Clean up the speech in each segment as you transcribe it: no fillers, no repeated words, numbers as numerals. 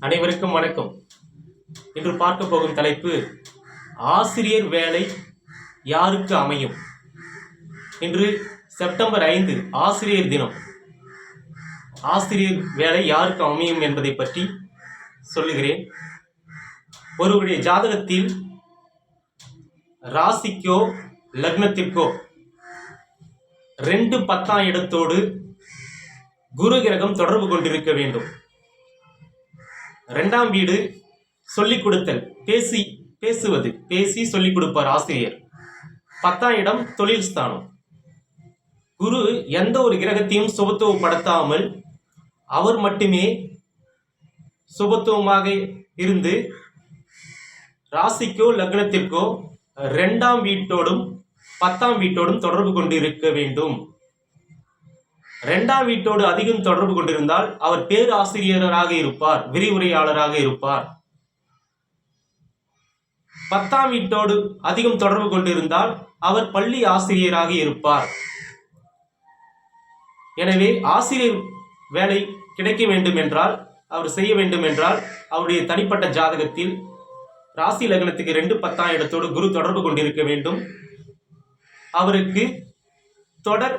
அனைவருக்கும் வணக்கம். இன்று பார்க்க போகும் தலைப்பு ஆசிரியர் வேலை யாருக்கு அமையும். இன்று செப்டம்பர் 5 ஆசிரியர் தினம். ஆசிரியர் வேலை யாருக்கு அமையும் என்பதை பற்றி சொல்லுகிறேன். ஒருவருடைய ஜாதகத்தில் ராசிக்கோ லக்னத்திற்கோ 2 10ஆம் இடத்தோடு குரு கிரகம் தொடர்பு கொண்டிருக்க வேண்டும். 2ஆம் வீடு சொல்லிக் கொடுத்தல், பேசி சொல்லிக் கொடுப்பார் ஆசிரியர். 10ஆம் இடம் தொழில் ஸ்தானம். குரு எந்த ஒரு கிரகத்தையும் சுபத்துவப்படுத்தாமல் அவர் மட்டுமே சுபத்துவமாக இருந்து ராசிக்கோ லக்னத்திற்கோ 2ஆம் வீட்டோடும் 10ஆம் வீட்டோடும் தொடர்பு கொண்டிருக்க வேண்டும். 2ஆம் வீட்டோடு அதிகம் தொடர்பு கொண்டிருந்தால் அவர் பேராசிரியராக இருப்பார், விரிவுரையாளராக இருப்பார். 10ஆம் வீட்டோடு அதிகம் தொடர்பு கொண்டிருந்தால் அவர் பள்ளி ஆசிரியராக இருப்பார். எனவே ஆசிரியர் வேலை கிடைக்க வேண்டும் என்றால், அவர் செய்ய வேண்டும் என்றால், அவருடைய தனிப்பட்ட ஜாதகத்தில் ராசி லக்னத்துக்கு 2 10ஆம் இடத்தோடு குரு தொடர்பு கொண்டிருக்க வேண்டும். அவருக்கு தொடர்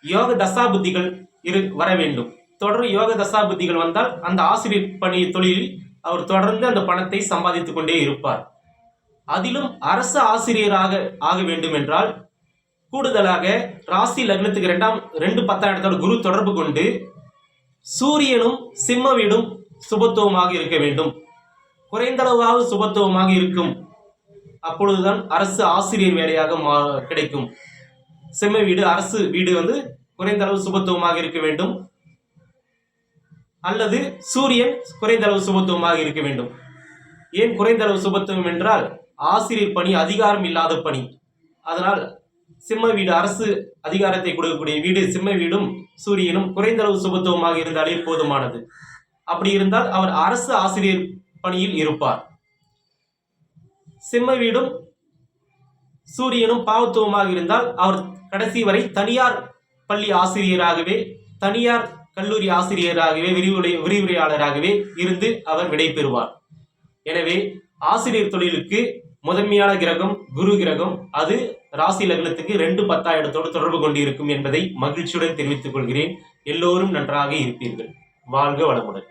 யோக தசாபுத்திகள் வர வேண்டும். தொடர் யோக தசாபுத்திகள் வந்தால் அந்த ஆசிரியர் பணி தொழிலில் அவர் தொடர்ந்து அந்த பணத்தை சம்பாதித்துக் கொண்டே இருப்பார். அதிலும் அரசு ஆசிரியராக ஆக வேண்டும் என்றால் கூடுதலாக ராசி லக்னத்துக்கு 2 10ஆம் இடத்தோடு குரு தொடர்பு கொண்டு சூரியனும் சிம்ம வீடும் சுபத்துவமாக இருக்க வேண்டும். குறைந்தளவாவது சுபத்துவமாக இருக்கும். அப்பொழுதுதான் அரசு ஆசிரியர் வேலையாக கிடைக்கும். சிம்ம வீடு அரசு வீடு குறைந்த அளவு சுபத்துவமாக இருக்க வேண்டும், அல்லது சூரியன் குறைந்த அளவு சுபத்துவமாக இருக்க வேண்டும். ஏன் குறைந்த அளவு சுபத்துவம் என்றால் ஆசிரியர் பணி அதிகாரம் இல்லாத பணி. அதனால் சிம்ம வீடு அரசு அதிகாரத்தை கொடுக்கக்கூடிய வீடு சிம்ம வீடும் சூரியனும் குறைந்த அளவு சுபத்துவமாக இருந்தாலே போதுமானது. அப்படி இருந்தால் அவர் அரசு ஆசிரியர் பணியில் இருப்பார். சிம்ம வீடும் சூரியனும் பாவத்துவமாக இருந்தால் அவர் கடைசி வரை தனியார் பள்ளி ஆசிரியராகவே, தனியார் கல்லூரி ஆசிரியராகவே, விரிவுரையாளராகவே இருந்து அவர் விடை பெறுவார். எனவே ஆசிரியர் தொழிலுக்கு முதன்மையான கிரகம் குரு கிரகம். அது ராசி லக்னத்துக்கு 2 10ஆம் இடத்தோடு தொடர்பு கொண்டிருக்கும் என்பதை மகிழ்ச்சியுடன் தெரிவித்துக் கொள்கிறேன். எல்லோரும் நன்றாக இருப்பீர்கள். வாழ்க வளமுடன்.